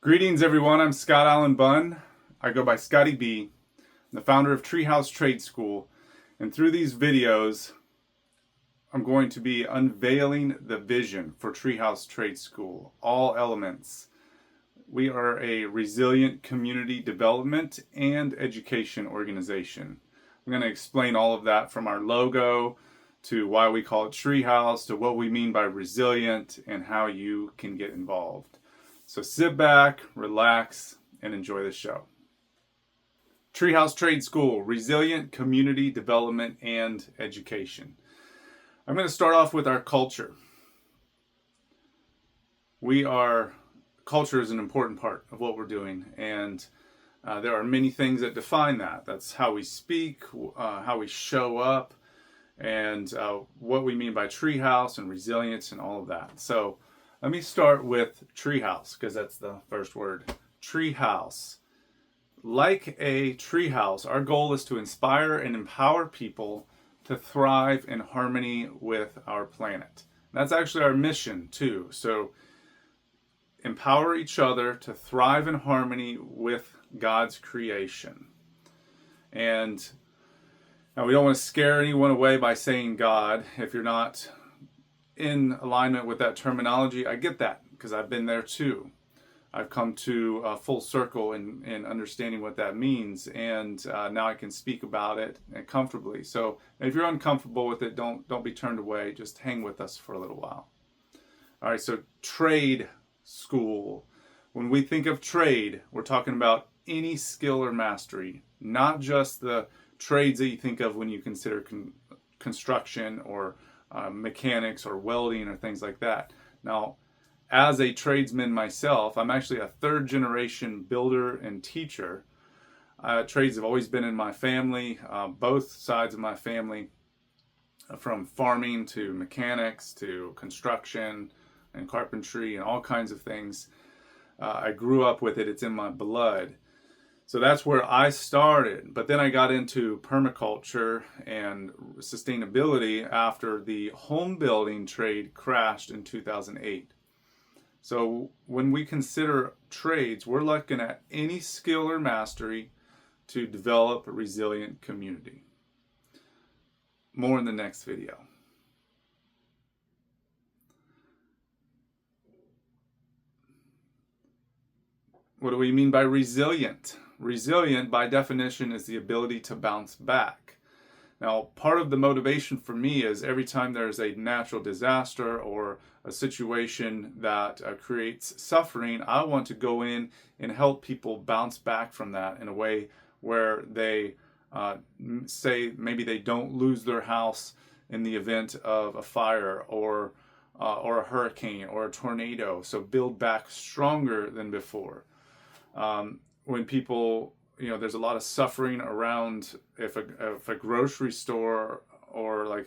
Greetings, everyone. I'm Scott Allen Bunn. I go by Scotty B, the founder of Treehouse Trade School. And through these videos, I'm going to be unveiling the vision for Treehouse Trade School, all elements. We are a resilient community development and education organization. I'm going to explain all of that from our logo to why we call it Treehouse, to what we mean by resilient, and how you can get involved. So sit back, relax, and enjoy the show. Treehouse Trade School, resilient community development and education. I'm going to start off with our culture. Culture is an important part of what we're doing, and there are many things that define that. That's how we speak, how we show up, and what we mean by treehouse and resilience and all of that. So let me start with treehouse, because that's the first word. Treehouse. Like a treehouse, our goal is to inspire and empower people to thrive in harmony with our planet. That's actually our mission too. So empower each other to thrive in harmony with God's creation. And now we don't want to scare anyone away by saying God. If you're not in alignment with that terminology, I get that, because I've been there too. I've come to a full circle in understanding what that means, and now I can speak about it comfortably. So if you're uncomfortable with it, don't be turned away. Just hang with us for a little while. All right, so trade school. When we think of trade, we're talking about any skill or mastery, not just the trades that you think of when you consider construction or mechanics or welding or things like that. Now, as a tradesman myself, I'm actually a third generation builder and teacher. Trades have always been in my family, both sides of my family, from farming to mechanics to construction and carpentry and all kinds of things. I grew up with it. It's in my blood. So that's where I started. But then I got into permaculture and sustainability after the home building trade crashed in 2008. So when we consider trades, we're looking at any skill or mastery to develop a resilient community. More in the next video. What do we mean by resilient? Resilient, by definition, is the ability to bounce back. Now, part of the motivation for me is every time there's a natural disaster or a situation that creates suffering, I want to go in and help people bounce back from that in a way where they say maybe they don't lose their house in the event of a fire or a hurricane or a tornado. So build back stronger than before. When people, there's a lot of suffering around if a grocery store or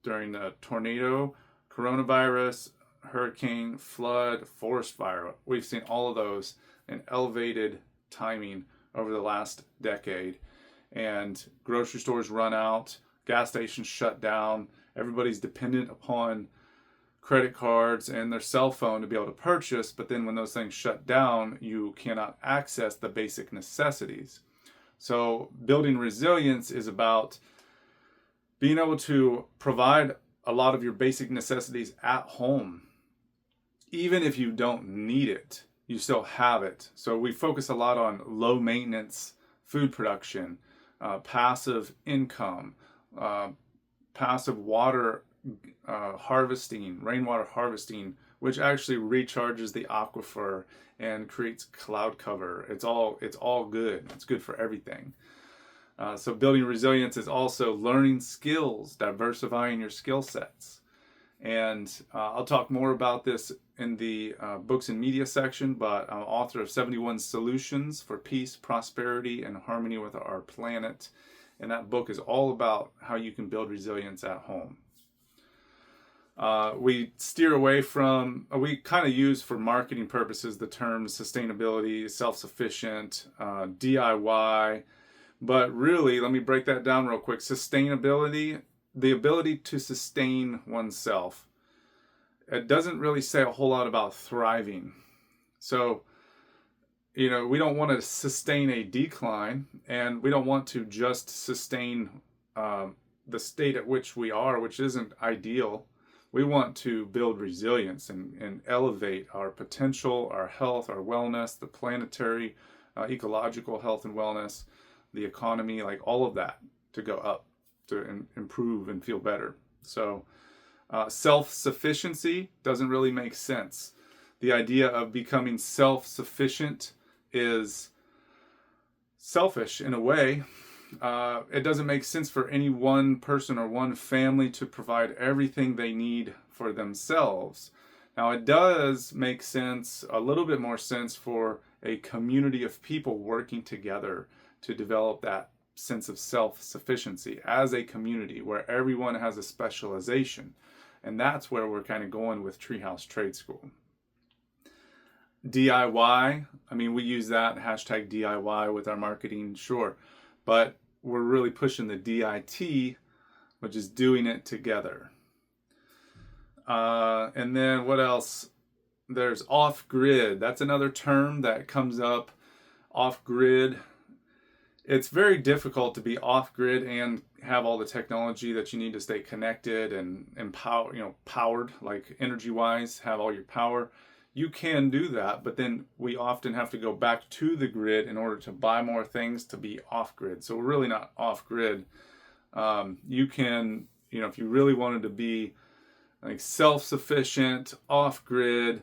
during the tornado, coronavirus, hurricane, flood, forest fire, we've seen all of those in elevated timing over the last decade. And grocery stores run out, gas stations shut down, everybody's dependent upon credit cards and their cell phone to be able to purchase, but then when those things shut down, you cannot access the basic necessities. So building resilience is about being able to provide a lot of your basic necessities at home. Even if you don't need it, you still have it. So we focus a lot on low maintenance food production, passive income, passive water harvesting, rainwater harvesting, which actually recharges the aquifer and creates cloud cover. It's all good. It's good for everything. So building resilience is also learning skills, diversifying your skill sets. And I'll talk more about this in the books and media section, but I'm author of 71 Solutions for Peace, Prosperity, and Harmony with Our Planet. And that book is all about how you can build resilience at home. We steer away from, we kind of use for marketing purposes the terms sustainability, self-sufficient, DIY, but really, let me break that down real quick. Sustainability, the ability to sustain oneself. It doesn't really say a whole lot about thriving. So we don't want to sustain a decline, and we don't want to just sustain the state at which we are, which isn't ideal. We want to build resilience and elevate our potential, our health, our wellness, the planetary, ecological health and wellness, the economy, like all of that to go up, to improve and feel better. So self-sufficiency doesn't really make sense. The idea of becoming self-sufficient is selfish in a way. It doesn't make sense for any one person or one family to provide everything they need for themselves. Now, it does make sense, a little bit more sense, for a community of people working together to develop that sense of self-sufficiency as a community where everyone has a specialization. And that's where we're kind of going with Treehouse Trade School. DIY, I mean, we use that hashtag DIY with our marketing, sure, but we're really pushing the DIT, which is doing it together. And then what else? There's off-grid. That's another term that comes up, off-grid. It's very difficult to be off-grid and have all the technology that you need to stay connected and powered, like energy-wise, have all your power. You can do that, but then we often have to go back to the grid in order to buy more things to be off-grid. So we're really not off-grid. You can, if you really wanted to be like self-sufficient, off-grid,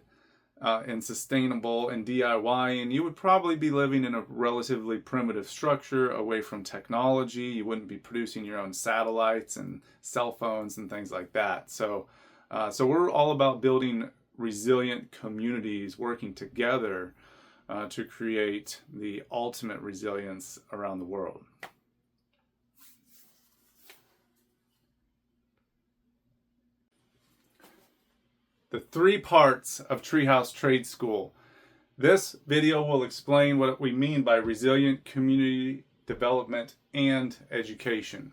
and sustainable and DIY, and you would probably be living in a relatively primitive structure away from technology. You wouldn't be producing your own satellites and cell phones and things like that. So we're all about building resilient communities working together to create the ultimate resilience around the world. The 3 parts of Treehouse Trade School. This video will explain what we mean by resilient community development and education.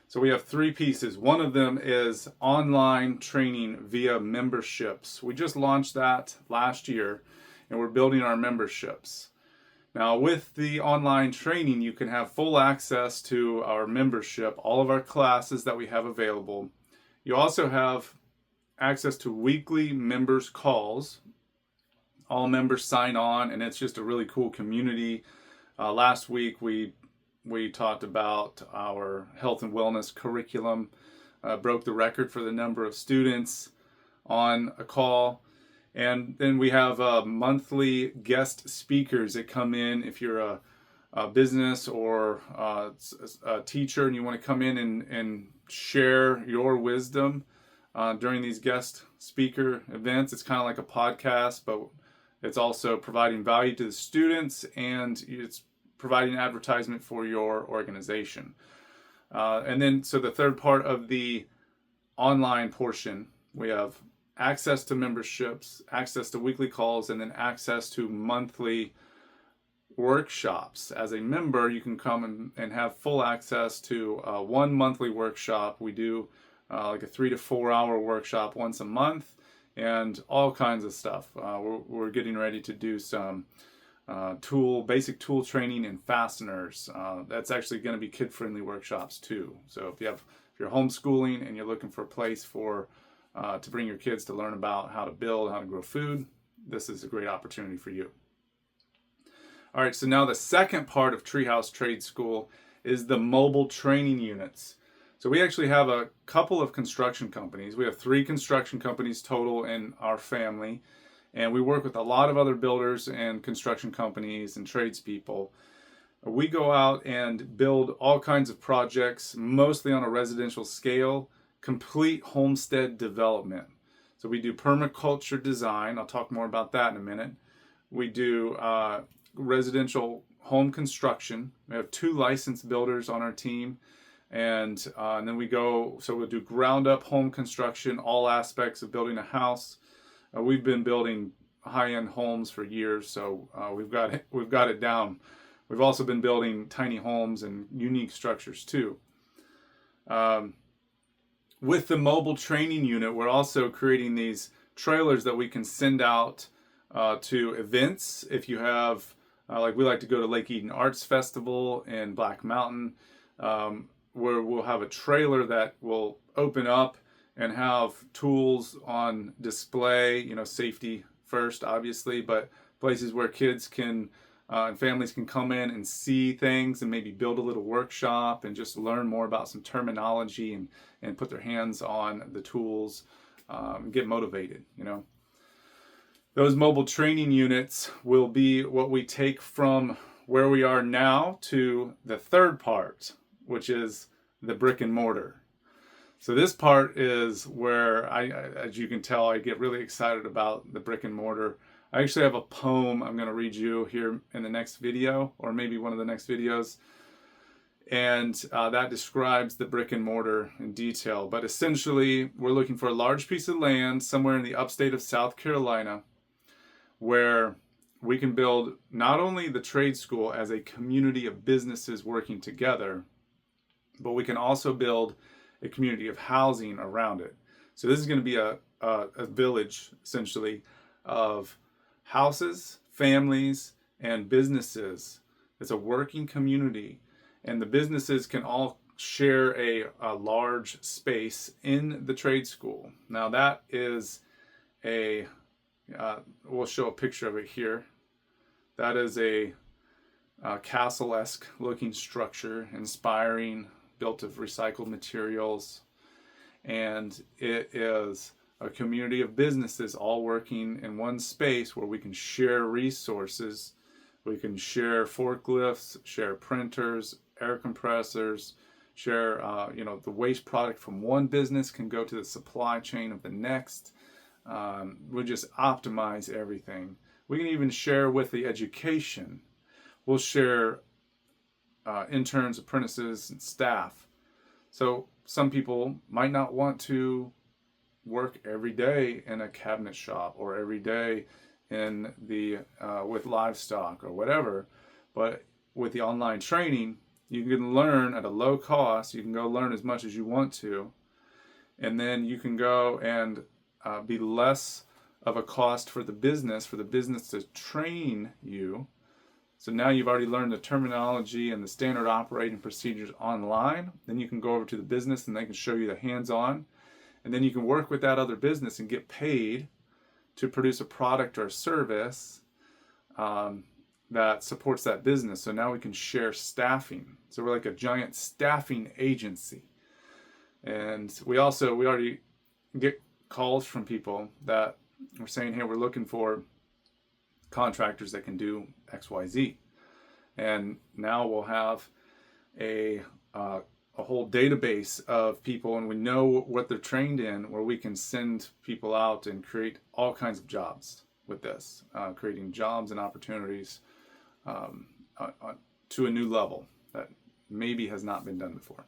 So we have 3 pieces. One of them is online training via memberships. We just launched that last year, and we're building our memberships. Now, with the online training, you can have full access to our membership, all of our classes that we have available. You also have access to weekly members calls. All members sign on, and it's just a really cool community. Last week, we talked about our health and wellness curriculum, broke the record for the number of students on a call. And then we have monthly guest speakers that come in. If you're a business or a teacher and you want to come in and share your wisdom during these guest speaker events, it's kind of like a podcast, but it's also providing value to the students, and it's providing advertisement for your organization. And then, so the third part of the online portion, we have access to memberships, access to weekly calls, and then access to monthly workshops. As a member, you can come and have full access to one monthly workshop. We do like a 3 to 4 hour workshop once a month, and all kinds of stuff. We're getting ready to do some basic tool training in fasteners. That's actually going to be kid-friendly workshops too. So if you're homeschooling and you're looking for a place to bring your kids to learn about how to build, how to grow food, this is a great opportunity for you. All right, so now the second part of Treehouse Trade School is the mobile training units. So we actually have a couple of construction companies. We have 3 construction companies total in our family, and we work with a lot of other builders and construction companies and tradespeople. We go out and build all kinds of projects, mostly on a residential scale, complete homestead development. So we do permaculture design. I'll talk more about that in a minute. We do residential home construction. We have 2 licensed builders on our team. And then we'll do ground up home construction, all aspects of building a house. We've been building high-end homes for years, so we've got it down. We've also been building tiny homes and unique structures too. With the mobile training unit, we're also creating these trailers that we can send out to events. If you have, like we like to go to Lake Eden Arts Festival in Black Mountain, where we'll have a trailer that will open up and have tools on display, safety first, obviously, but places where kids can and families can come in and see things and maybe build a little workshop and just learn more about some terminology and put their hands on the tools, and get motivated, Those mobile training units will be what we take from where we are now to the third part, which is the brick and mortar. So this part is where as you can tell, I get really excited about the brick and mortar. I actually have a poem I'm going to read you here in the next video, or maybe one of the next videos. And that describes the brick and mortar in detail. But essentially, we're looking for a large piece of land somewhere in the upstate of South Carolina where we can build not only the trade school as a community of businesses working together, but we can also build a community of housing around it. So this is going to be a village, essentially, of houses, families, and businesses. It's a working community, and the businesses can all share a large space in the trade school. Now that is we'll show a picture of it here. That is a castle-esque looking structure, inspiring, built of recycled materials, and it is a community of businesses all working in one space where we can share resources. We can share forklifts, share printers, air compressors, share the waste product from one business can go to the supply chain of the next. We just optimize everything. We can even share with the education. We'll share interns, apprentices, and staff. So some people might not want to work every day in a cabinet shop or every day in the with livestock or whatever, but with the online training, you can learn at a low cost. You can go learn as much as you want to, and then you can go and be less of a cost for the business to train you. So now you've already learned the terminology and the standard operating procedures online. Then you can go over to the business and they can show you the hands-on. And then you can work with that other business and get paid to produce a product or a service that supports that business. So now we can share staffing. So we're like a giant staffing agency. And we already get calls from people that are saying, hey, we're looking for contractors that can do XYZ. And now we'll have a whole database of people, and we know what they're trained in, where we can send people out and create all kinds of jobs with this, creating jobs and opportunities to a new level that maybe has not been done before.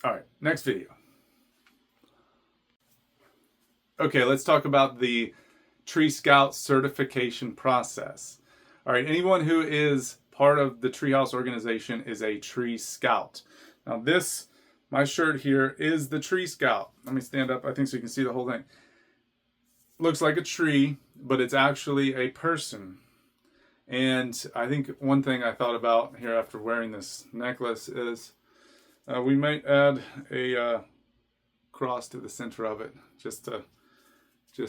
All right, next video. Okay, let's talk about the Tree Scout certification process. All right, anyone who is part of the Treehouse organization is a Tree Scout. Now my shirt here is the Tree Scout. Let me stand up, I think, so you can see the whole thing. Looks like a tree, but it's actually a person. And I think one thing I thought about here after wearing this necklace is we might add a cross to the center of it, just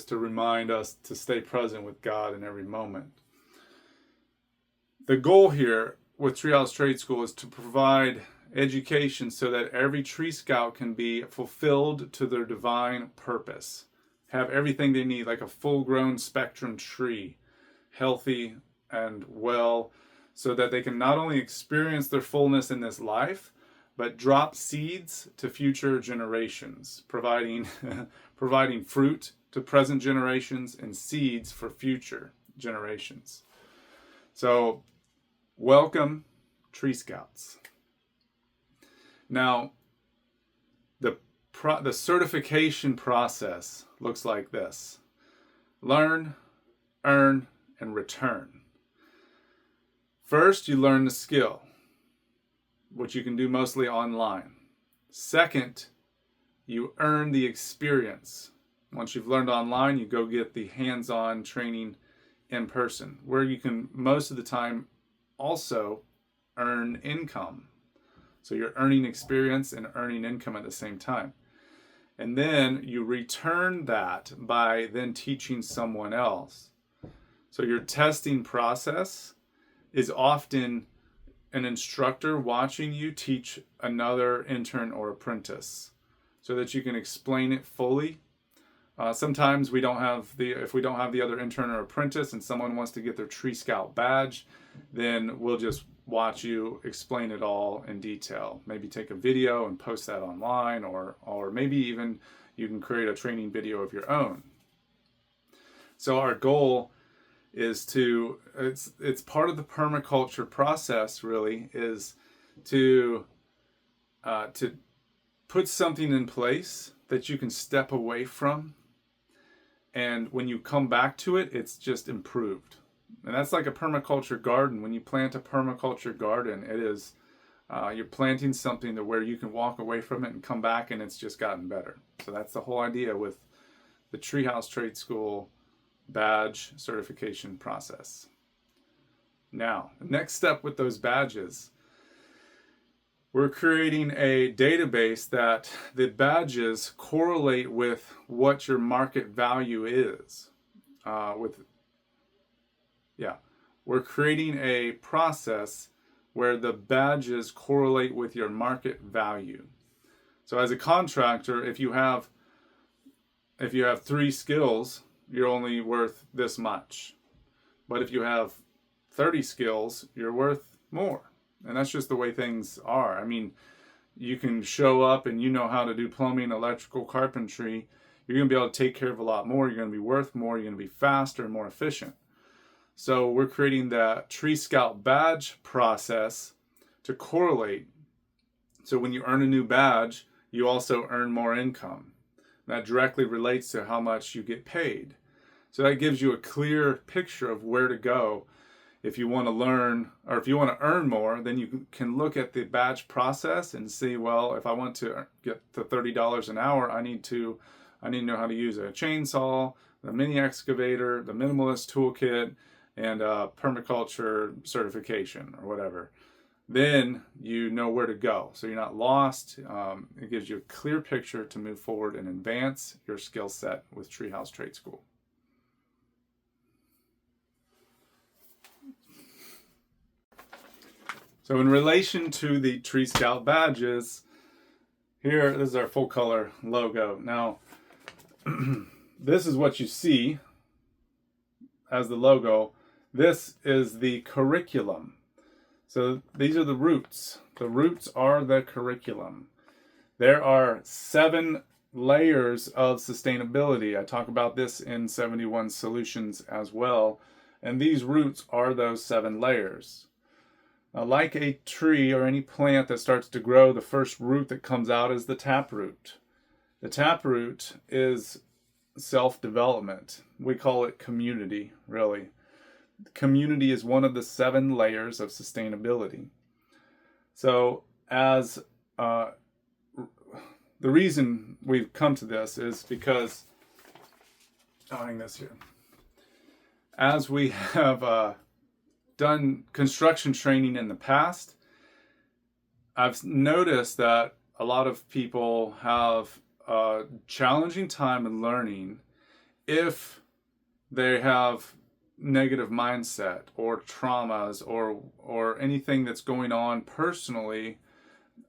to remind us to stay present with God in every moment. The goal here with Treehouse Trade School is to provide education so that every Tree Scout can be fulfilled to their divine purpose. Have everything they need, like a full-grown spectrum tree, healthy and well, so that they can not only experience their fullness in this life, but drop seeds to future generations, providing fruit to present generations and seeds for future generations. So, welcome, Tree Scouts. Now, the certification process looks like this: learn, earn, and return. First, you learn the skill, which you can do mostly online. Second, you earn the experience. Once you've learned online, you go get the hands-on training in person, where you can most of the time also earn income. So you're earning experience and earning income at the same time. And then you return that by then teaching someone else. So your testing process is often an instructor watching you teach another intern or apprentice so that you can explain it fully. Sometimes if we don't have the other intern or apprentice and someone wants to get their Tree Scout badge, then we'll just watch you explain it all in detail. Maybe take a video and post that online, or maybe even you can create a training video of your own. So our goal is it's part of the permaculture process, really, is to put something in place that you can step away from, and when you come back to it, it's just improved. And that's like a permaculture garden. When you plant a permaculture garden, it is you're planting something to where you can walk away from it and come back and it's just gotten better. So that's the whole idea with the Treehouse Trade School badge certification process. Now, the next step with those badges, we're creating a database that the badges correlate with what your market value is. We're creating a process where the badges correlate with your market value. So as a contractor, if you have 3 skills, you're only worth this much. But if you have 30 skills, you're worth more. And that's just the way things are. I mean, you can show up and you know how to do plumbing, electrical, carpentry. You're going to be able to take care of a lot more. You're going to be worth more. You're going to be faster and more efficient. So we're creating the Tree Scout badge process to correlate. So when you earn a new badge, you also earn more income. That directly relates to how much you get paid. So that gives you a clear picture of where to go. If you want to learn, or if you want to earn more, then you can look at the badge process and see, well, if I want to get to $30 an hour, I need to know how to use a chainsaw, the mini excavator, the minimalist toolkit, and permaculture certification or whatever. Then you know where to go. So you're not lost. It gives you a clear picture to move forward and advance your skill set with Treehouse Trade School. So in relation to the Tree Scout badges, here, this is our full color logo. Now, this is what you see as the logo. This is the curriculum. So these are the roots. The roots are the curriculum. There are 7 layers of sustainability. I talk about this in 71 Solutions as well. And these roots are those 7 layers. Now, like a tree or any plant that starts to grow, the first root that comes out is the taproot. The taproot is self-development. We call it community, really. Community is one of the 7 layers of sustainability. So as the reason we've come to this is because, I'll hang this here. As we have done construction training in the past, I've noticed that a lot of people have a challenging time in learning if they have negative mindset or traumas or anything that's going on personally.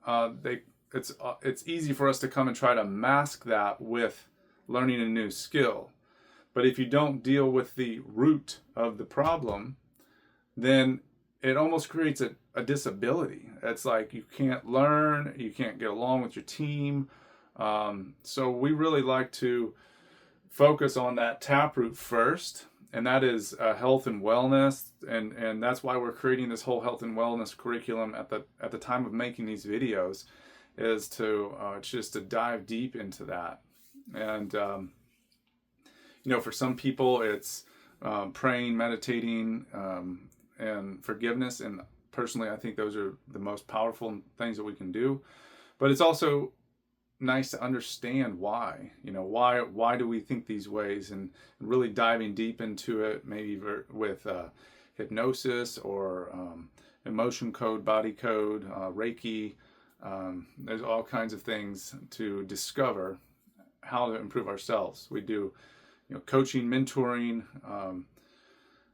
It's easy for us to come and try to mask that with learning a new skill. But if you don't deal with the root of the problem, then it almost creates a disability. It's like you can't learn, you can't get along with your team. So we really like to focus on that taproot first, and that is health and wellness, and that's why we're creating this whole health and wellness curriculum at the time of making these videos, is to just to dive deep into that. And for some people it's praying, meditating, and forgiveness, and personally I think those are the most powerful things that we can do. But it's also nice to understand why. Why do we think these ways, and really diving deep into it, maybe with hypnosis or emotion code, body code, Reiki. There's all kinds of things to discover how to improve ourselves. We do, coaching, mentoring,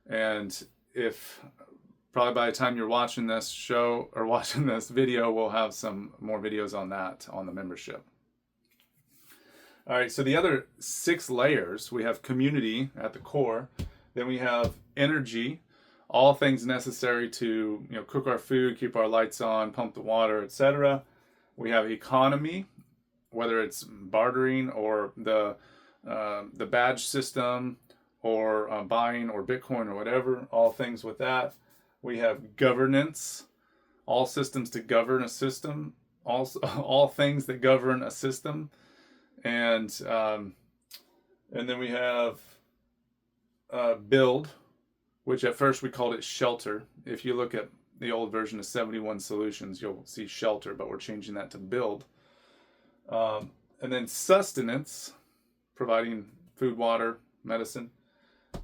and if probably by the time you're watching this show or watching this video, we'll have some more videos on that on the membership. All right, so the other 6 layers, we have community at the core, then we have energy, all things necessary to cook our food, keep our lights on, pump the water, etc. We have economy, whether it's bartering or the badge system or buying or Bitcoin or whatever, all things with that. We have governance, all systems to govern a system, all things that govern a system, and then we have build, which at first we called it shelter. If you look at the old version of 71 Solutions, you'll see shelter, but we're changing that to build. And then sustenance, providing food, water, medicine,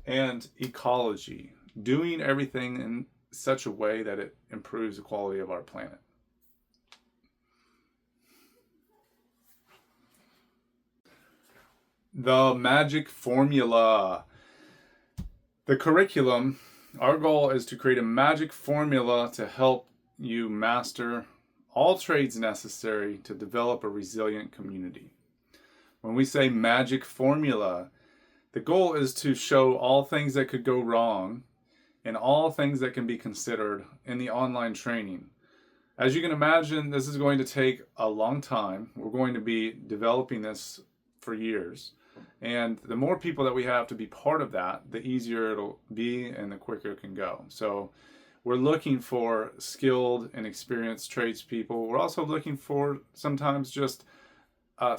and ecology, doing everything in such a way that it improves the quality of our planet. The magic formula. The curriculum, our goal is to create a magic formula to help you master all trades necessary to develop a resilient community. When we say magic formula, the goal is to show all things that could go wrong and all things that can be considered in the online training. As you can imagine, this is going to take a long time. We're going to be developing this for years. And the more people that we have to be part of that, the easier it'll be and the quicker it can go. So we're looking for skilled and experienced tradespeople. We're also looking for sometimes just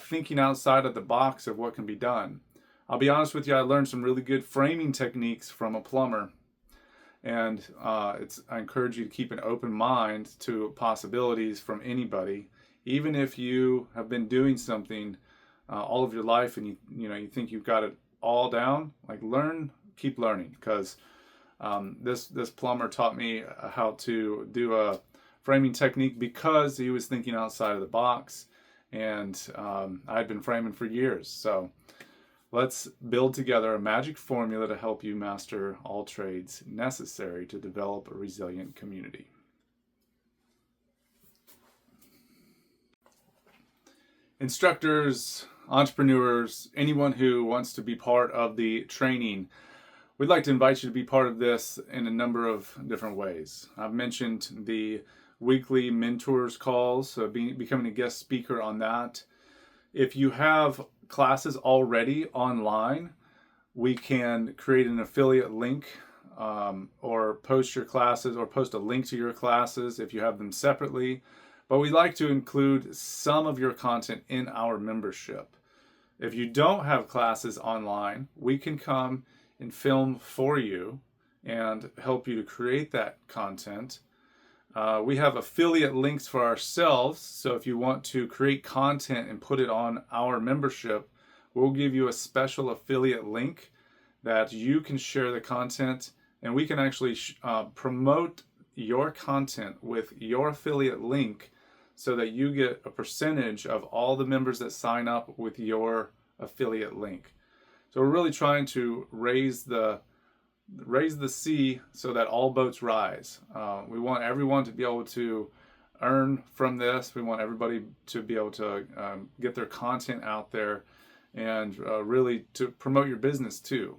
thinking outside of the box of what can be done. I'll be honest with you, I learned some really good framing techniques from a plumber. And I encourage you to keep an open mind to possibilities from anybody. Even if you have been doing something all of your life and you think you've got it all down, like keep learning, because this plumber taught me how to do a framing technique because he was thinking outside of the box, and I'd been framing for years. So let's build together a magic formula to help you master all trades necessary to develop a resilient community. Instructors, entrepreneurs, anyone who wants to be part of the training, we'd like to invite you to be part of this in a number of different ways. I've mentioned the weekly mentors calls, so becoming a guest speaker on that. If you have classes already online, we can create an affiliate link or post your classes or post a link to your classes if you have them separately. But we like to include some of your content in our membership. If you don't have classes online, we can come and film for you and help you to create that content. We have affiliate links for ourselves, so if you want to create content and put it on our membership, we'll give you a special affiliate link that you can share the content, and we can actually promote your content with your affiliate link so that you get a percentage of all the members that sign up with your affiliate link. So we're really trying to raise the sea so that all boats rise. We want everyone to be able to earn from this. We want everybody to be able to get their content out there and really to promote your business too.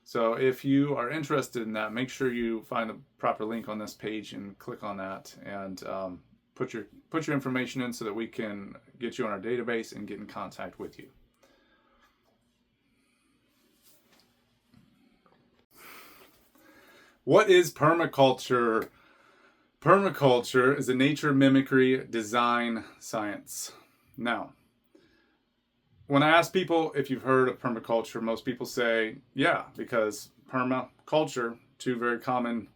So if you are interested in that, make sure you find the proper link on this page and click on that and put your information in so that we can get you on our database and get in contact with you. What is permaculture? Permaculture is a nature mimicry design science. Now, when I ask people if you've heard of permaculture, most people say, yeah, because permaculture, two very common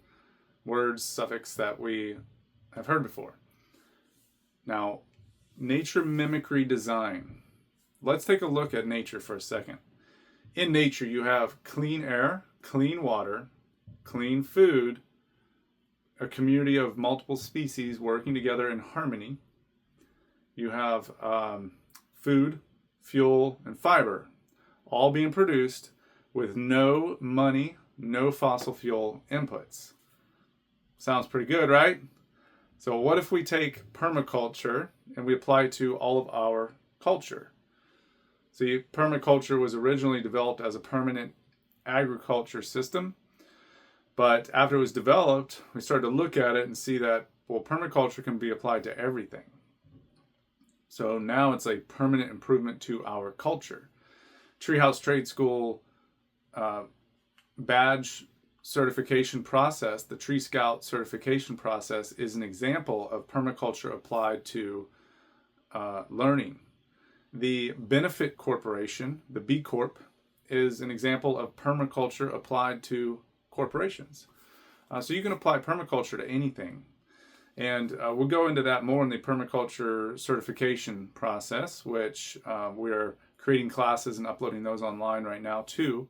words, suffix that we have heard before. Now, Nature mimicry design. Let's take a look at nature for a second. In nature, you have clean air, clean water, clean food, a community of multiple species working together in harmony. You have food, fuel, and fiber, all being produced with no money, no fossil fuel inputs. Sounds pretty good, right? So what if we take permaculture and we apply it to all of our culture? See, permaculture was originally developed as a permanent agriculture system, but after it was developed, we started to look at it and see that, well, permaculture can be applied to everything. So now it's a permanent improvement to our culture. Treehouse Trade School badge certification process, the Tree Scout certification process, is an example of permaculture applied to learning. The Benefit Corporation, the B Corp, is an example of permaculture applied to corporations. So you can apply permaculture to anything. And we'll go into that more in the permaculture certification process, which we're creating classes and uploading those online right now too.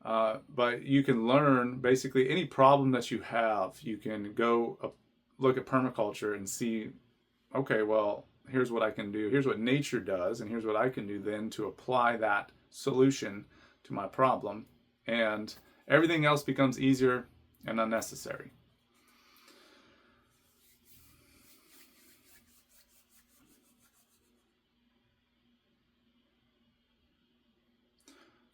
But you can learn basically any problem that you have. You can go look at permaculture and see, okay, well, here's what I can do. Here's what nature does, and here's what I can do then to apply that solution to my problem. And everything else becomes easier and unnecessary.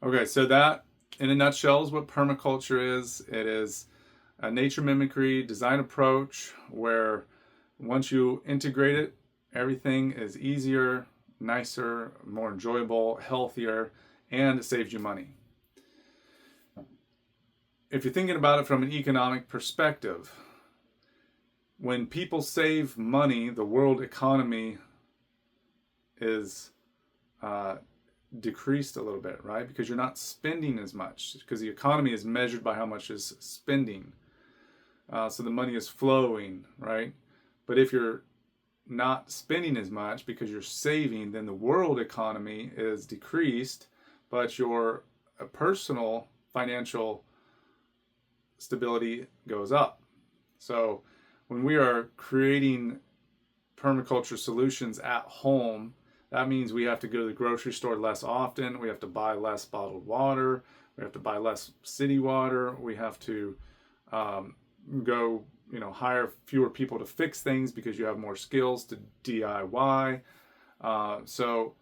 Okay, so that in a nutshell is what permaculture is. It is a nature mimicry design approach where once you integrate it, everything is easier, nicer, more enjoyable, healthier, and it saves you money. If you're thinking about it from an economic perspective, when people save money, the world economy is decreased a little bit, right? Because you're not spending as much, because the economy is measured by how much is spending. So the money is flowing, right? But if you're not spending as much because you're saving, then the world economy is decreased, but your personal financial stability goes up. So when we are creating permaculture solutions at home, that means we have to go to the grocery store less often. We have to buy less bottled water. We have to buy less city water. We have to go, hire fewer people to fix things because you have more skills to DIY. So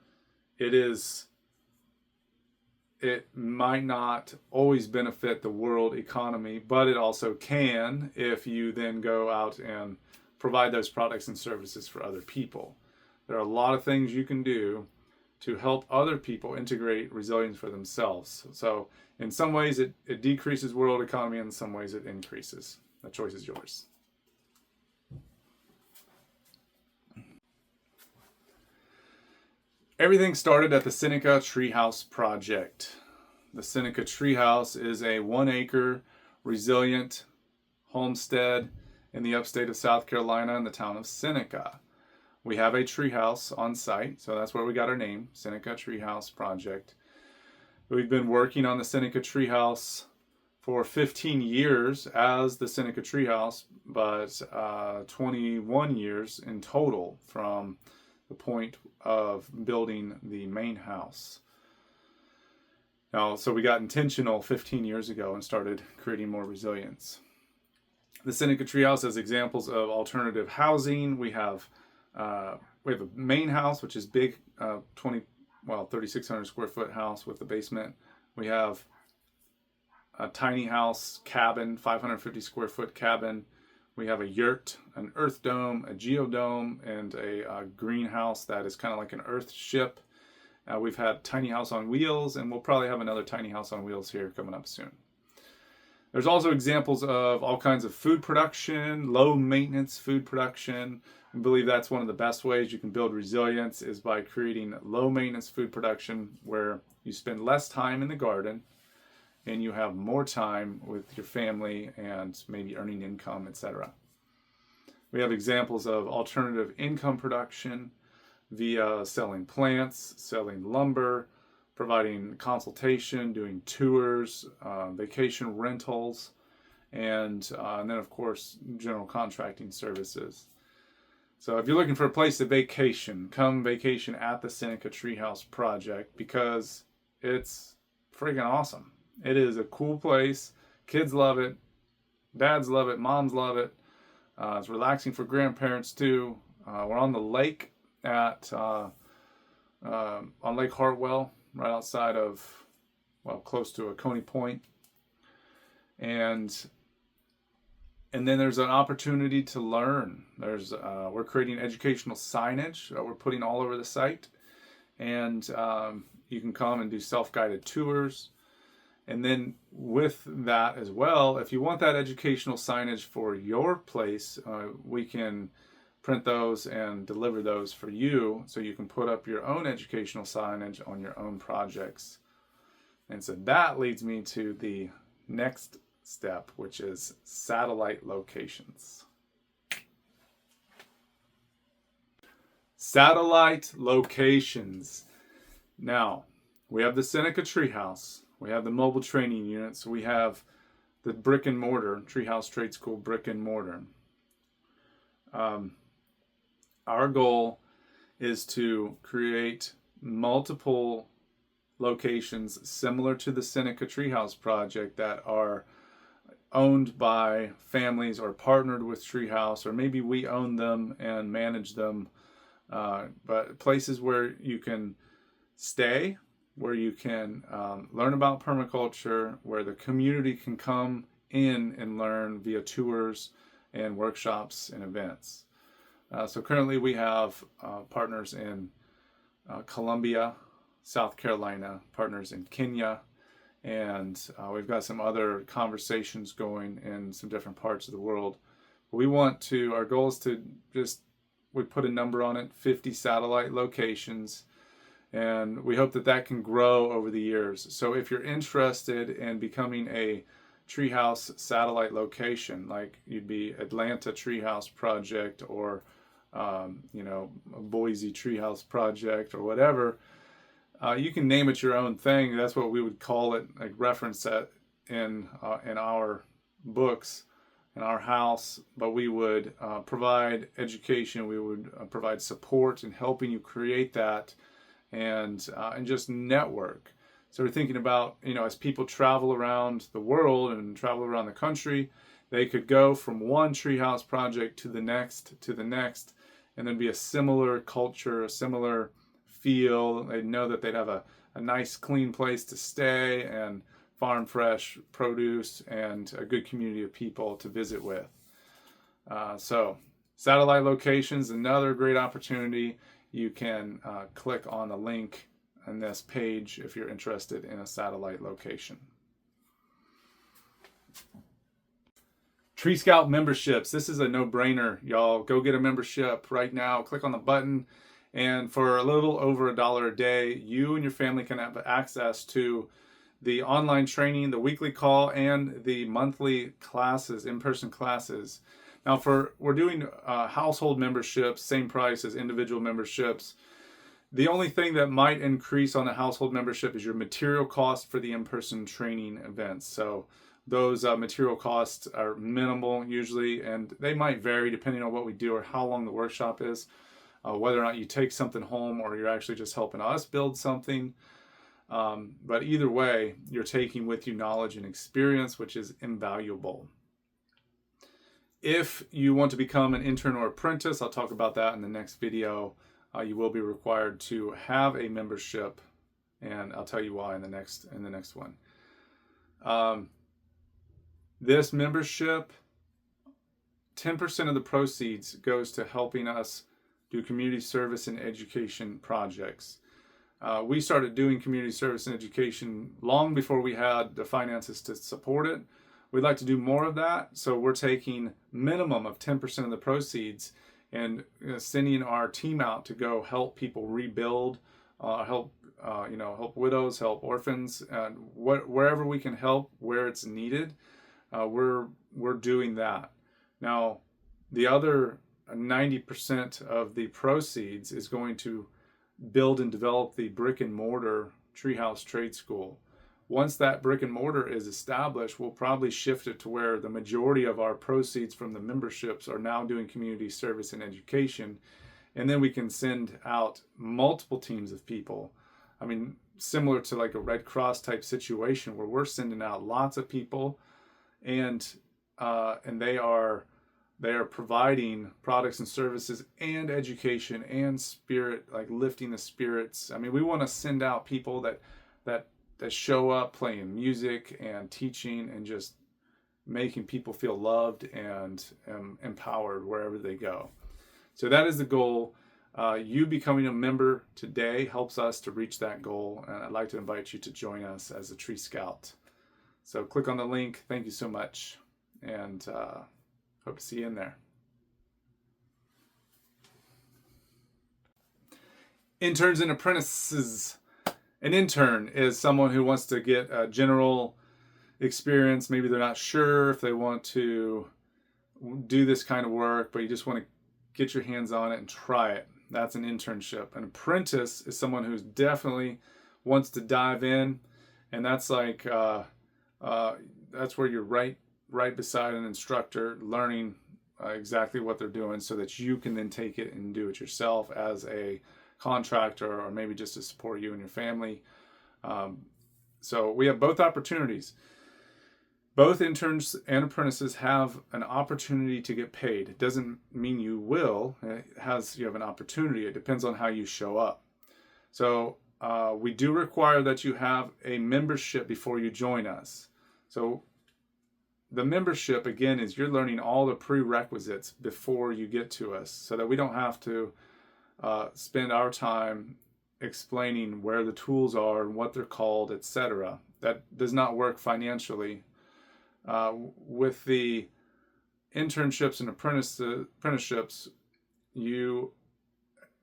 it might not always benefit the world economy, but it also can if you then go out and provide those products and services for other people. There are a lot of things you can do to help other people integrate resilience for themselves. So in some ways it decreases world economy, in some ways it increases. The choice is yours. Everything started at the Seneca Treehouse project. The Seneca Treehouse is a 1-acre resilient homestead in the upstate of South Carolina in the town of Seneca. We have a treehouse on site, so that's where we got our name, Seneca Treehouse Project. We've been working on the Seneca Treehouse for 15 years as the Seneca Treehouse, but 21 years in total from the point of building the main house. Now, so we got intentional 15 years ago and started creating more resilience. The Seneca Treehouse has examples of alternative housing. We have a main house, which is big, 3,600 square foot house with a basement. We have a tiny house cabin, 550 square foot cabin. We have a yurt, an earth dome, a geodome, and a greenhouse that is kind of like an earth ship. We've had tiny house on wheels, and we'll probably have another tiny house on wheels here coming up soon. There's also examples of all kinds of food production, low maintenance food production. I believe that's one of the best ways you can build resilience is by creating low maintenance food production where you spend less time in the garden and you have more time with your family and maybe earning income, etc. We have examples of alternative income production. via selling plants, selling lumber, providing consultation, doing tours, vacation rentals, and then of course general contracting services. So if you're looking for a place to vacation, come vacation at the Seneca Treehouse Project, because it's freaking awesome. It is a cool place. Kids love it. Dads love it. Moms love it. It's relaxing for grandparents too. We're on the lake on Lake Hartwell, right outside of, well, close to a Coney Point. And then there's an opportunity to learn. We're creating educational signage that we're putting all over the site. And you can come and do self-guided tours. And then with that as well, if you want that educational signage for your place, we can print those and deliver those for you so you can put up your own educational signage on your own projects. And so that leads me to the next step, which is satellite locations. Satellite locations. Now, we have the Seneca Treehouse. We have the mobile training units. We have the brick and mortar, Treehouse Trade School brick and mortar. Our goal is to create multiple locations similar to the Seneca Treehouse project that are owned by families or partnered with Treehouse, or maybe we own them and manage them, but places where you can stay, where you can learn about permaculture, where the community can come in and learn via tours and workshops and events. So currently we have partners in Colombia, South Carolina, partners in Kenya, and we've got some other conversations going in some different parts of the world. Our goal is to we put a number on it, 50 satellite locations, and we hope that can grow over the years. So if you're interested in becoming a Treehouse satellite location, like you'd be Atlanta Treehouse Project or a Boise Treehouse Project or whatever, you can name it your own thing. That's what we would call it, like reference that in our books, in our house. But we would provide education. We would provide support in helping you create that, and just network. So we're thinking about, as people travel around the world and travel around the country, they could go from one Treehouse project to the next, and then be a similar culture, a similar feel. They'd know that they'd have a nice, clean place to stay and farm fresh produce and a good community of people to visit with. So satellite locations, another great opportunity. You can click on the link on this page if you're interested in a satellite location. Tree Scout memberships. This is a no-brainer, y'all. Go get a membership right now. Click on the button. And for a little over $1 a day, you and your family can have access to the online training, the weekly call, and the monthly classes, in-person classes. Now, we're doing household memberships, same price as individual memberships. The only thing that might increase on the household membership is your material cost for the in-person training events. So those material costs are minimal usually, and they might vary depending on what we do or how long the workshop is. Whether or not you take something home or you're actually just helping us build something. But either way, you're taking with you knowledge and experience, which is invaluable. If you want to become an intern or apprentice, I'll talk about that in the next video. You will be required to have a membership, and I'll tell you why in the next one. This membership, 10% of the proceeds goes to helping us do community service and education projects. We started doing community service and education long before we had the finances to support it. We'd like to do more of that, so we're taking minimum of 10% of the proceeds and sending our team out to go help people rebuild, help widows, help orphans, wherever we can help, where it's needed. We're doing that. Now, the other 90% of the proceeds is going to build and develop the brick and mortar Treehouse Trade School. Once that brick and mortar is established, we'll probably shift it to where the majority of our proceeds from the memberships are now doing community service and education. And then we can send out multiple teams of people. I mean, similar to like a Red Cross type situation where we're sending out lots of people, and they are providing products and services and education and spirit, like lifting the spirits. I mean, we want to send out people that show up playing music and teaching and just making people feel loved and empowered wherever they go. So that is the goal. You becoming a member today helps us to reach that goal, and I'd like to invite you to join us as a Tree Scout. So click on the link. Thank you so much, and hope to see you in there. Interns and apprentices. An intern is someone who wants to get a general experience. Maybe they're not sure if they want to do this kind of work, but you just want to get your hands on it and try it. That's an internship. An apprentice is someone who definitely wants to dive in, and that's like that's where you're right beside an instructor, learning exactly what they're doing, so that you can then take it and do it yourself as a contractor, or maybe just to support you and your family. So we have both opportunities. Both interns and apprentices have an opportunity to get paid. It doesn't mean you will. You have an opportunity. It depends on how you show up. So we do require that you have a membership before you join us. So the membership, again, is you're learning all the prerequisites before you get to us, so that we don't have to spend our time explaining where the tools are and what they're called, etc. That does not work financially. With the internships and apprenticeships,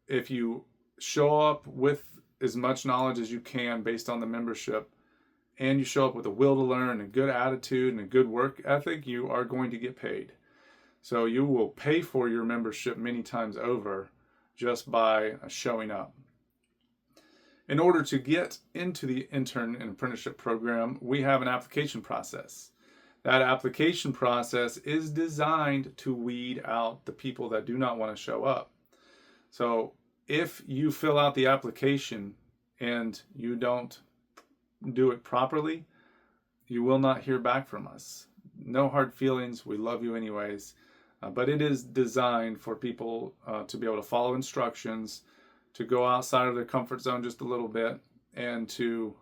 if you show up with as much knowledge as you can based on the membership, and you show up with a will to learn, a good attitude, and a good work ethic, you are going to get paid. So you will pay for your membership many times over just by showing up. In order to get into the intern and apprenticeship program, we have an application process. That application process is designed to weed out the people that do not want to show up. So if you fill out the application and you don't do it properly, you will not hear back from us. No hard feelings. We love you anyways. But it is designed for people to be able to follow instructions, to go outside of their comfort zone just a little bit, and to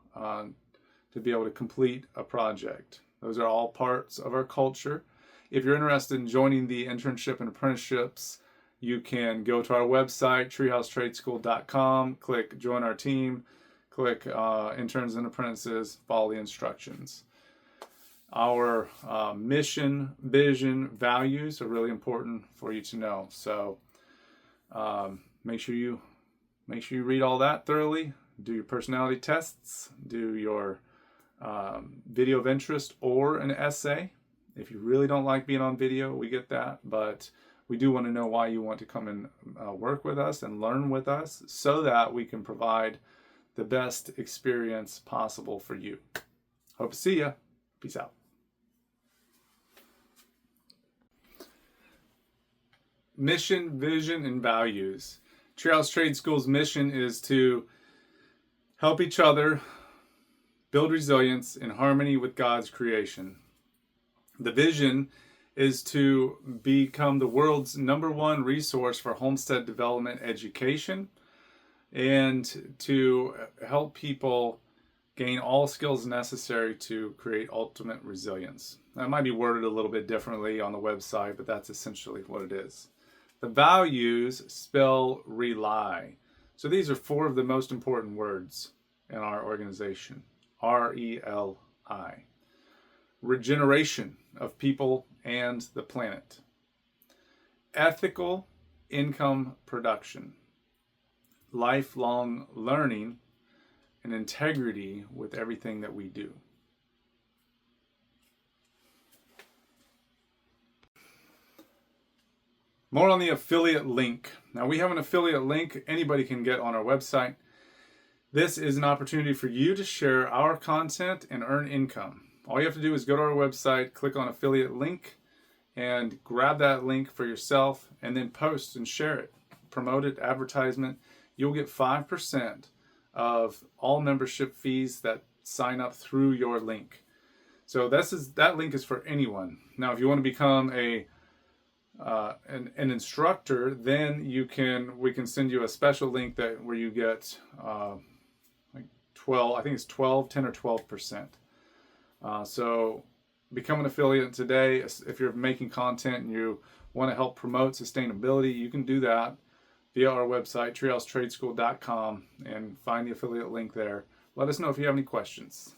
be able to complete a project. Those are all parts of our culture. If you're interested in joining the internship and apprenticeships, you can go to our website, treehousetradeschool.com, click join our team, click interns and apprentices, follow the instructions. Our mission, vision, values are really important for you to know. So make sure you read all that thoroughly. Do your personality tests. Do your video of interest or an essay. If you really don't like being on video, we get that, but we do want to know why you want to come and work with us and learn with us, so that we can provide the best experience possible for you. Hope to see you. Peace out. Mission, vision, and values. Treehouse Trade School's mission is to help each other build resilience in harmony with God's creation. The vision is to become the world's #1 resource for homestead development education, and to help people gain all skills necessary to create ultimate resilience. That might be worded a little bit differently on the website, but that's essentially what it is. The values spell rely. So these are 4 of the most important words in our organization. RELI. Regeneration of people and the planet. Ethical income production. Lifelong learning and integrity with everything that we do. More on the affiliate link. Now we have an affiliate link anybody can get on our website. This is an opportunity for you to share our content and earn income. All you have to do is go to our website, click on affiliate link, and grab that link for yourself, and then post and share it. Promote it, advertisement. You'll get 5% of all membership fees that sign up through your link. So that link is for anyone. Now, if you want to become an instructor, then we can send you a special link where you get 12, I think it's 12, 10 or 12%. So become an affiliate today. If you're making content and you want to help promote sustainability, you can do that via our website, treehouse and find the affiliate link there. Let us know if you have any questions.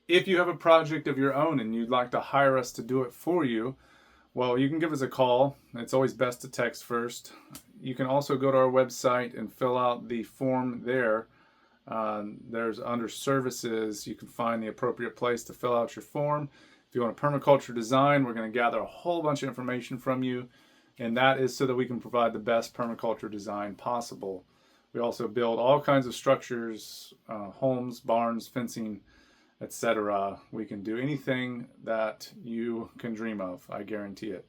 If you have a project of your own and you'd like to hire us to do it for you, well, you can give us a call. It's always best to text first. You can also go to our website and fill out the form there. There's under services, you can find the appropriate place to fill out your form. If you want a permaculture design, we're going to gather a whole bunch of information from you, and that is so that we can provide the best permaculture design possible. We also build all kinds of structures, homes, barns, fencing, etc. We can do anything that you can dream of, I guarantee it.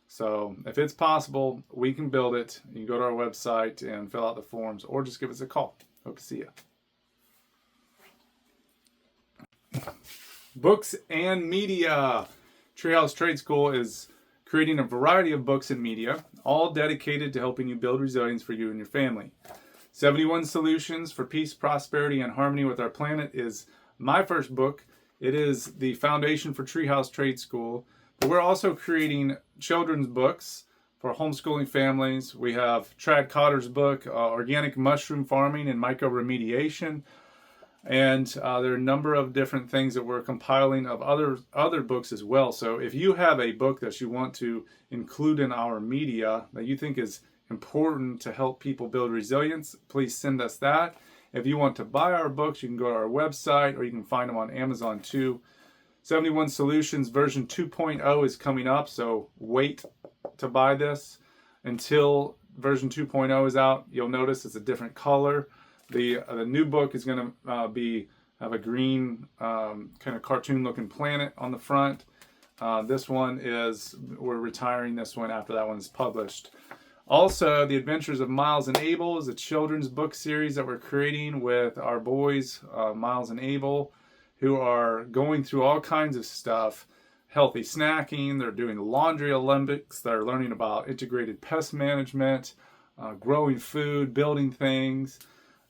So if it's possible, we can build it. You can go to our website and fill out the forms, or just give us a call. Hope to see you. Books and media. Treehouse Trade School is creating a variety of books and media, all dedicated to helping you build resilience for you and your family. 71 Solutions for Peace, Prosperity, and Harmony with Our Planet is my first book. It is the foundation for Treehouse Trade School. But we're also creating children's books for homeschooling families. We have Trad Cotter's book, Organic Mushroom Farming and Mycoremediation. And there are a number of different things that we're compiling of other books as well. So if you have a book that you want to include in our media that you think is important to help people build resilience, please send us that. If you want to buy our books, you can go to our website, or you can find them on Amazon too. 71 Solutions version 2.0 is coming up, so wait to buy this until version 2.0 is out. You'll notice it's a different color. The new book is going to have a green kind of cartoon looking planet on the front. This one we're retiring this one after that one is published. Also, The Adventures of Miles and Abel is a children's book series that we're creating with our boys, Miles and Abel, who are going through all kinds of stuff. Healthy snacking, they're doing laundry Olympics, they're learning about integrated pest management, growing food, building things,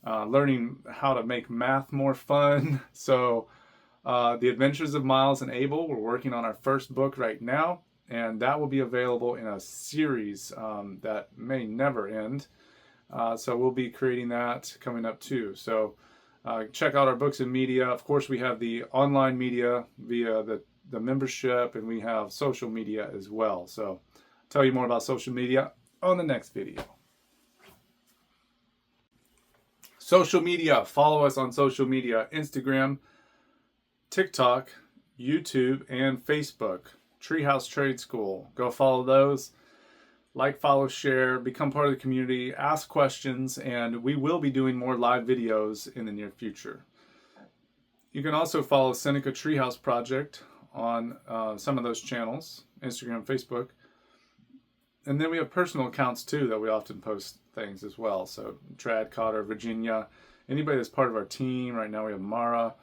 learning how to make math more fun. So The Adventures of Miles and Abel, we're working on our first book right now, and that will be available in a series that may never end. So we'll be creating that coming up too. So check out our books and media. Of course, we have the online media via the membership, and we have social media as well. So I'll tell you more about social media on the next video. Social media. Follow us on social media: Instagram, TikTok, YouTube, and Facebook. Treehouse Trade School. Go follow those. Like, follow, share, become part of the community, ask questions, and we will be doing more live videos in the near future. You can also follow Seneca Treehouse Project on some of those channels, Instagram, Facebook. And then we have personal accounts too that we often post things as well. So Trad, Cotter, Virginia, anybody that's part of our team. Right now we have Mara,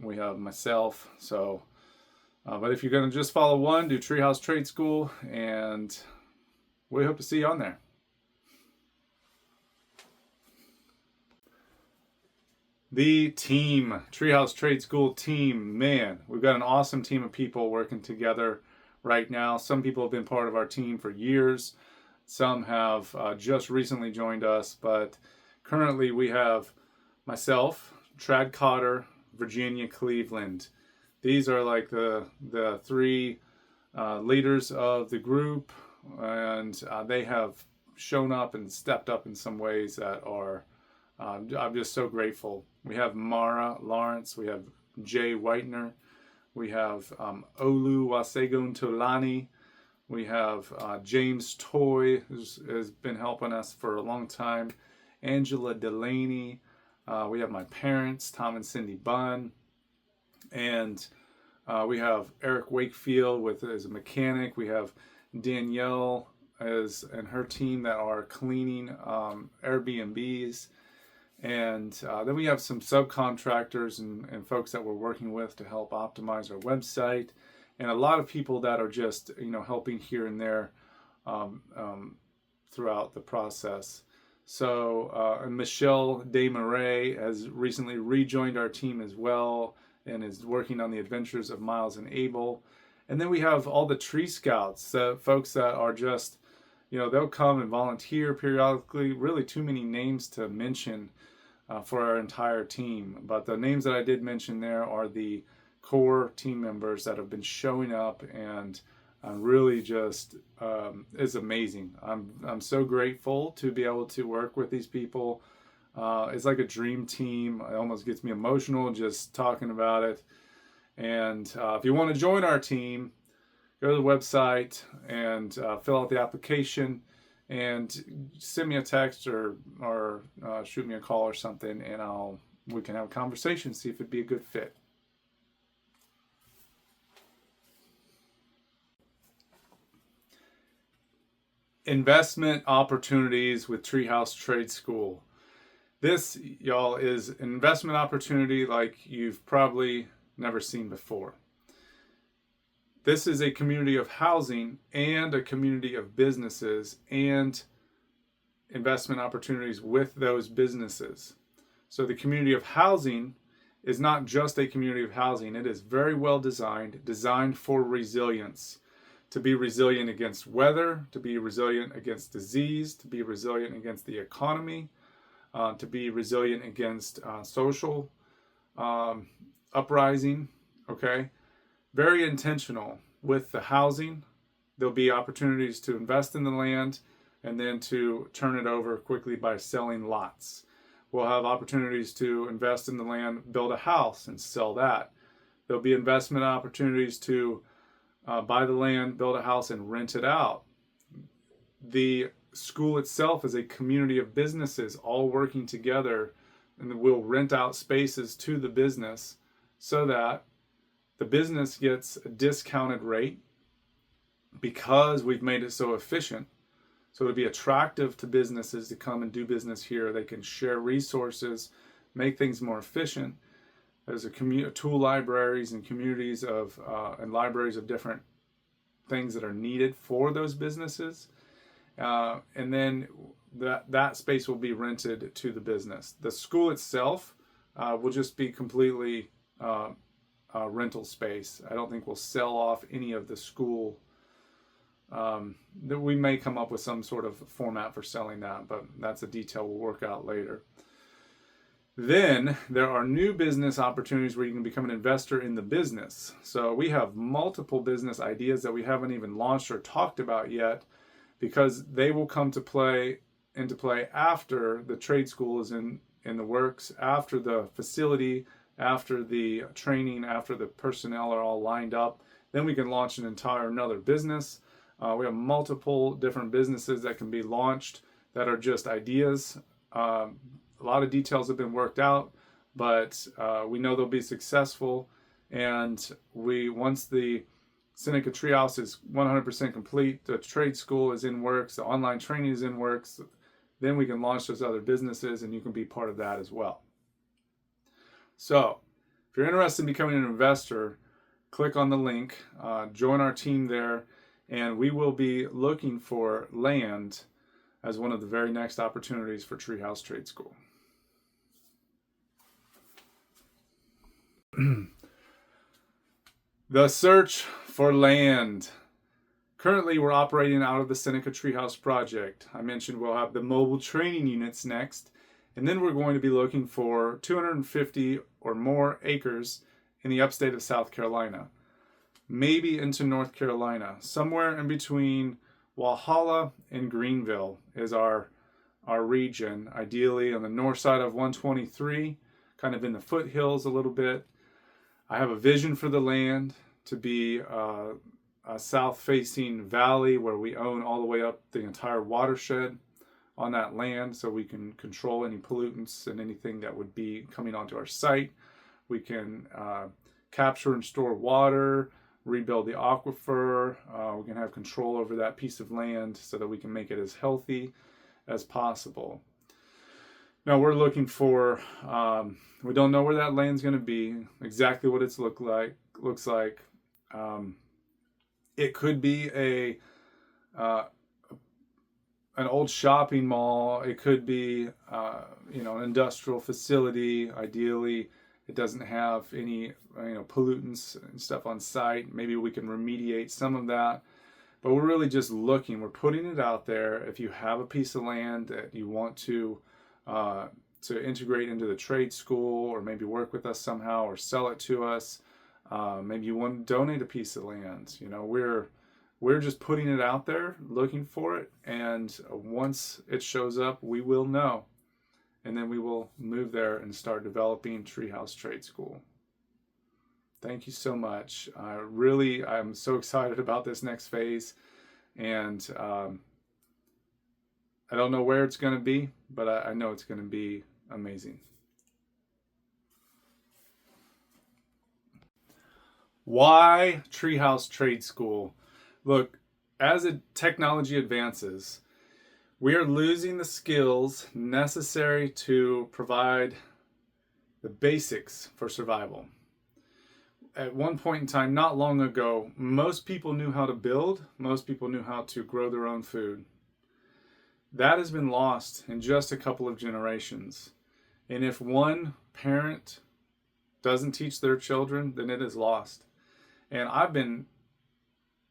we have myself. So, but if you're going to just follow one, do Treehouse Trade School, and we hope to see you on there. The team, Treehouse Trade School team, man, we've got an awesome team of people working together right now. Some people have been part of our team for years. Some have just recently joined us, but currently we have myself, Trad Cotter, Virginia, Cleveland. These are like the three leaders of the group, and they have shown up and stepped up in some ways that are, I'm just so grateful. We have Mara Lawrence, we have Jay Whitener, We have Olu Wasegun Tolani. We have James Toy, who has been helping us for a long time. Angela Delaney. We have my parents, Tom and Cindy Bunn. And we have Eric Wakefield as a mechanic. We have Danielle and her team that are cleaning Airbnbs. And then we have some subcontractors and folks that we're working with to help optimize our website. And a lot of people that are just, helping here and there throughout the process. So Michelle Desmarais has recently rejoined our team as well and is working on the adventures of Miles and Abel. And then we have all the tree scouts, folks that are just, they'll come and volunteer periodically. Really too many names to mention for our entire team. But the names that I did mention there are the core team members that have been showing up, and really just is amazing. I'm so grateful to be able to work with these people. It's like a dream team. It almost gets me emotional just talking about it. And if you want to join our team, go to the website and fill out the application and send me a text or shoot me a call or something, and we can have a conversation, see if it'd be a good fit. Investment opportunities with Treehouse Trade School. This, y'all, is an investment opportunity like you've probably never seen before. This is a community of housing and a community of businesses and investment opportunities with those businesses. So the community of housing is not just a community of housing. It is very well designed for resilience. To be resilient against weather, to be resilient against disease, to be resilient against the economy, to be resilient against social uprising, okay? Very intentional with the housing. There'll be opportunities to invest in the land and then to turn it over quickly by selling lots. We'll have opportunities to invest in the land, build a house and sell that. There'll be investment opportunities to buy the land, build a house, and rent it out. The school itself is a community of businesses all working together, and we'll rent out spaces to the business so that the business gets a discounted rate because we've made it so efficient. So it'll be attractive to businesses to come and do business here. They can share resources, make things more efficient. There's tool libraries and communities and libraries of different things that are needed for those businesses. And then that space will be rented to the business. The school itself will just be completely rental space. I don't think we'll sell off any of the school. That we may come up with some sort of format for selling that, but that's a detail we'll work out later. Then there are new business opportunities where you can become an investor in the business. So we have multiple business ideas that we haven't even launched or talked about yet, because they will come into play after the trade school is in the works, after the facility, after the training, after the personnel are all lined up. Then we can launch another business. We have multiple different businesses that can be launched that are just ideas. A lot of details have been worked out, but we know they'll be successful. And once the Seneca Treehouse is 100% complete, the trade school is in works, the online training is in works, then we can launch those other businesses, and you can be part of that as well. So if you're interested in becoming an investor, click on the link, join our team there, and we will be looking for land as one of the very next opportunities for Treehouse Trade School. The search for land. Currently, we're operating out of the Seneca Treehouse project. I mentioned we'll have the mobile training units next, and then we're going to be looking for 250 or more acres in the upstate of South Carolina, maybe into North Carolina. Somewhere in between Walhalla and Greenville is our region, ideally on the north side of 123, kind of in the foothills a little bit. I have a vision for the land to be a south-facing valley where we own all the way up the entire watershed on that land, so we can control any pollutants and anything that would be coming onto our site. We can capture and store water, rebuild the aquifer. We can have control over that piece of land so that we can make it as healthy as possible. Now we're looking for, we don't know where that land's going to be, exactly what it's looks like. It could be an old shopping mall. It could be, an industrial facility. Ideally, it doesn't have any, pollutants and stuff on site. Maybe we can remediate some of that. But we're really just looking. We're putting it out there. If you have a piece of land that you want to integrate into the trade school, or maybe work with us somehow, or sell it to us, maybe you want to donate a piece of land. We're just putting it out there, looking for it, and once it shows up, we will know. And then we will move there and start developing Treehouse Trade School. Thank you so much. I'm so excited about this next phase, and I don't know where it's going to be, but I know it's going to be amazing. Why Treehouse Trade School? Look, as technology advances, we are losing the skills necessary to provide the basics for survival. At one point in time, not long ago, most people knew how to build. Most people knew how to grow their own food. That has been lost in just a couple of generations. And if one parent doesn't teach their children, then it is lost. And I've been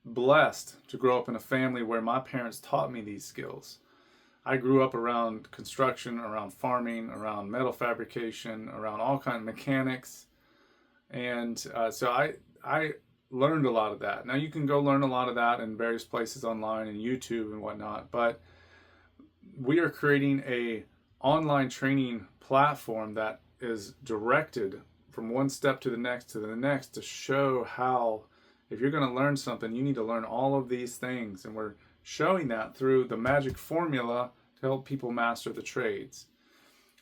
blessed to grow up in a family where my parents taught me these skills. I grew up around construction, around farming, around metal fabrication, around all kinds of mechanics. And so I learned a lot of that. Now you can go learn a lot of that in various places online and YouTube and whatnot, but we are creating a online training platform that is directed from one step to the next to show how, if you're going to learn something, you need to learn all of these things. And we're showing that through the magic formula to help people master the trades.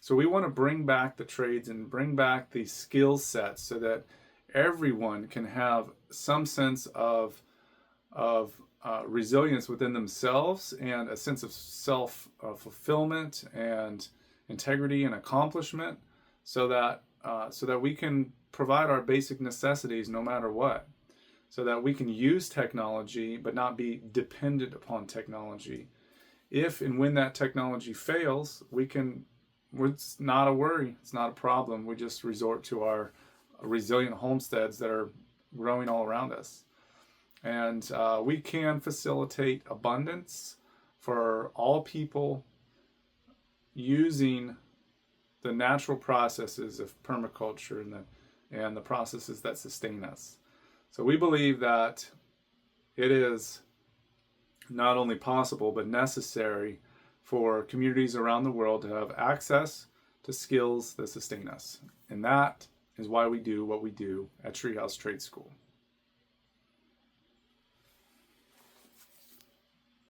So we want to bring back the trades and bring back the skill sets so that everyone can have some sense of resilience within themselves, and a sense of self-fulfillment and integrity and accomplishment, so that we can provide our basic necessities no matter what, so that we can use technology but not be dependent upon technology. If and when that technology fails, it's not a worry, it's not a problem. We just resort to our resilient homesteads that are growing all around us. And we can facilitate abundance for all people using the natural processes of permaculture and the processes that sustain us. So we believe that it is not only possible but necessary for communities around the world to have access to skills that sustain us. And that is why we do what we do at Treehouse Trade School.